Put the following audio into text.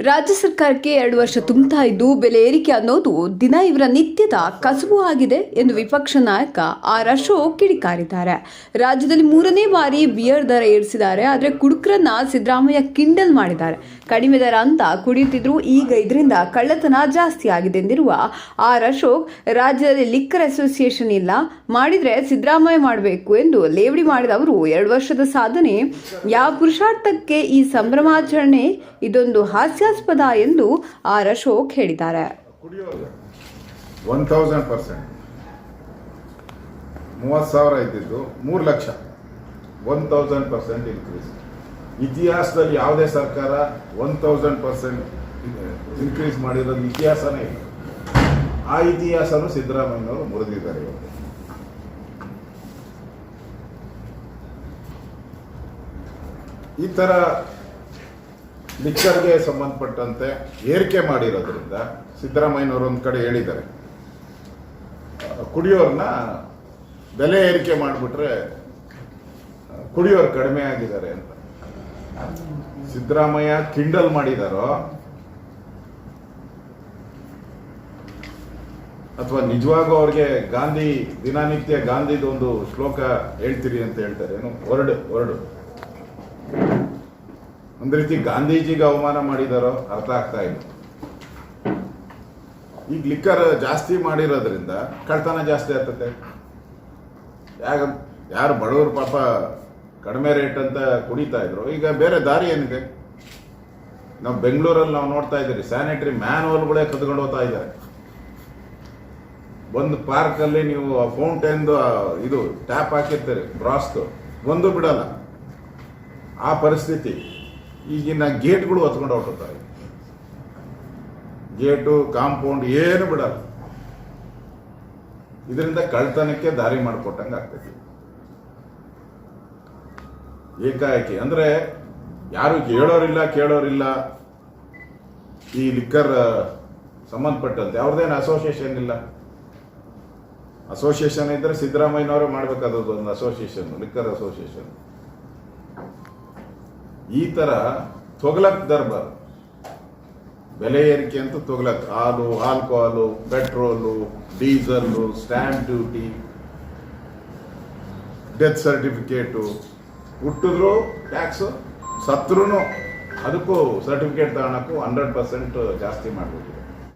ರಾಜ್ಯ ಸರ್ಕಾರಕ್ಕೆ 2 ವರ್ಷ ತುಂಬುತ್ತಾ ಇದ್ದು ಬೆಲೆ ಏರಿಕೆ ಅನ್ನೋದು ದಿನ ಇವರ ನಿತ್ಯದ ಕಸುಬು ಆಗಿದೆ ಎಂದು ವಿಪಕ್ಷ ನಾಯಕ ಆರ್ ಅಶೋಕ್ ಕಿಡಿಕಾರಿದ್ದಾರೆ. ರಾಜ್ಯದಲ್ಲಿ 3ನೇ ಬಾರಿ ಬಿಯರ್ ದರ ಏರಿಸಿದ್ದಾರೆ. ಆದರೆ ಕುಡುಕರನ್ನ ಸಿದ್ದರಾಮಯ್ಯ ಕಿಂಡಲ್ ಮಾಡಿದ್ದಾರೆ. ಕಡಿಮೆ ದರ ಅಂತ ಕುಡಿಯುತ್ತಿದ್ರು, ಈಗ ಇದರಿಂದ ಕಳ್ಳತನ ಜಾಸ್ತಿ ಆಗಿದೆ ಎಂದಿರುವ ಆರ್ ಅಶೋಕ್, ರಾಜ್ಯದಲ್ಲಿ ಲಿಕ್ಕರ್ ಅಸೋಸಿಯೇಷನ್ ಇಲ್ಲ, ಮಾಡಿದ್ರೆ ಸಿದ್ದರಾಮಯ್ಯ ಮಾಡಬೇಕು ಎಂದು ಲೇವಡಿ ಮಾಡಿದ ಅವರು 2 ವರ್ಷದ ಸಾಧನೆ ಯಾವ ಪುರುಷಾರ್ಥಕ್ಕೆ ಈ ಸಂಭ್ರಮಾಚರಣೆ, ಇದೊಂದು ಹಾಸ್ಯಾಸ್ಪದ ಎಂದು ಆರ್ ಅಶೋಕ್ ಹೇಳಿದ್ದಾರೆ. 1000% 30,000 ಇದ್ದಿದ್ದು 3 ಲಕ್ಷ, 1000% ಇನ್ಕ್ರೀಸ್. ಇತಿಹಾಸದಲ್ಲಿ ಯಾವುದೇ ಸರ್ಕಾರ 1000% ಇನ್ಕ್ರೀಸ್ ಮಾಡಿರೋದು ಇತಿಹಾಸನೇ ಇಲ್ಲ. ಆ ಇತಿಹಾಸನೂ ಸಿದ್ದರಾಮಯ್ಯನವರು ಮುರಿದಿದ್ದಾರೆ. ಈ ಥರ ಲಿಕ್ಕರ್ಗೆ ಸಂಬಂಧಪಟ್ಟಂತೆ ಏರಿಕೆ ಮಾಡಿರೋದ್ರಿಂದ ಸಿದ್ದರಾಮಯ್ಯನವರು ಒಂದು ಕಡೆ ಹೇಳಿದ್ದಾರೆ, ಕುಡಿಯೋರನ್ನ ಬೆಲೆ ಏರಿಕೆ ಮಾಡಿಬಿಟ್ರೆ ಕುಡಿಯೋರು ಕಡಿಮೆ ಆಗಿದ್ದಾರೆ ಅಂತ. ಸಿದ್ದರಾಮಯ್ಯ ಕಿಂಡಲ್ ಮಾಡಿದಾರೋ ಅಥವಾ ನಿಜವಾಗೂ ಅವ್ರಿಗೆ ಗಾಂಧಿ ದಿನನಿತ್ಯ ಗಾಂಧಿದೊಂದು ಶ್ಲೋಕ ಹೇಳ್ತೀರಿ ಅಂತ ಹೇಳ್ತಾರೆ, ಏನು ವರ್ಡ್ ಒಂದ್ ರೀತಿ ಗಾಂಧೀಜಿಗೆ ಅವಮಾನ ಮಾಡಿದಾರೋ ಅರ್ಥ ಆಗ್ತಾ ಇಲ್ಲ. ಈಗ ಲಿಕ್ಕರ್ ಜಾಸ್ತಿ ಮಾಡಿರೋದ್ರಿಂದ ಕಳ್ತನ ಜಾಸ್ತಿ ಆಗ್ತದೆ. ಯಾರು ಬಡವರು ಪಾಪ ಕಡಿಮೆ ರೇಟ್ ಅಂತ ಕುಡಿತಾ ಇದ್ರು, ಈಗ ಬೇರೆ ದಾರಿ ಏನಿದೆ? ನಾವು ಬೆಂಗಳೂರಲ್ಲಿ ನಾವು ನೋಡ್ತಾ ಇದ್ದೀರಿ, ಸ್ಯಾನಿಟರಿ ಮ್ಯಾನ್ವಲ್ಗಳೇ ಕದ್ಕೊಂಡು ಹೋಗ್ತಾ ಇದ್ದಾರೆ. ಒಂದು ಪಾರ್ಕಲ್ಲಿ ನೀವು ಫೌಂಟೇನ್ದು ಇದು ಟ್ಯಾಪ್ ಹಾಕಿರ್ತೀರಿ, ಬ್ರಾಸ್ದು, ಒಂದು ಬಿಡಲ್ಲ. ಆ ಪರಿಸ್ಥಿತಿ. ಈಗಿನ ಗೇಟ್ಗಳು ಹೊತ್ಕೊಂಡು ಹೊರಟುತ್ತಾರೆ. ಗೇಟು, ಕಾಂಪೌಂಡ್ ಏನು ಬಿಡಲ್ಲ. ಇದರಿಂದ ಕಳ್ತನಕ್ಕೆ ದಾರಿ ಮಾಡಿಕೊಟ್ಟಂಗೆ ಆಗ್ತೈತಿ. ಏಕಾಏಕಿ ಅಂದ್ರೆ ಯಾರು ಕೇಳೋರಿಲ್ಲ. ಈ ಲಿಕ್ಕರ್ ಸಂಬಂಧಪಟ್ಟಂತೆ ಅವ್ರದ್ದೇನು ಅಸೋಸಿಯೇಷನ್ ಇಲ್ಲ. ಅಸೋಸಿಯೇಷನ್ ಇದ್ರೆ ಸಿದ್ದರಾಮಯ್ಯನವರೇ ಮಾಡ್ಬೇಕಾದದ್ದು ಒಂದು ಅಸೋಸಿಯೇಷನ್, ಲಿಕ್ಕರ್ ಅಸೋಸಿಯೇಷನ್. ಈ ತರ ತೊಗಲಕ್ ದರ್ಬಾರ್, ಬೆಲೆ ಏರಿಕೆ ಅಂತೂ ತೊಗಲಕ್, ಹಾಲು, alcohol, petrol, diesel, stamp duty, death certificate, ಹುಟ್ಟಿದ್ರು ಟ್ಯಾಕ್ಸು, ಸತ್ರು ಅದಕ್ಕೂ ಸರ್ಟಿಫಿಕೇಟ್ ತಗೊಳಕ್ಕೂ 100% ಜಾಸ್ತಿ ಮಾಡಿಬಿಟ್ಟಿದೆ.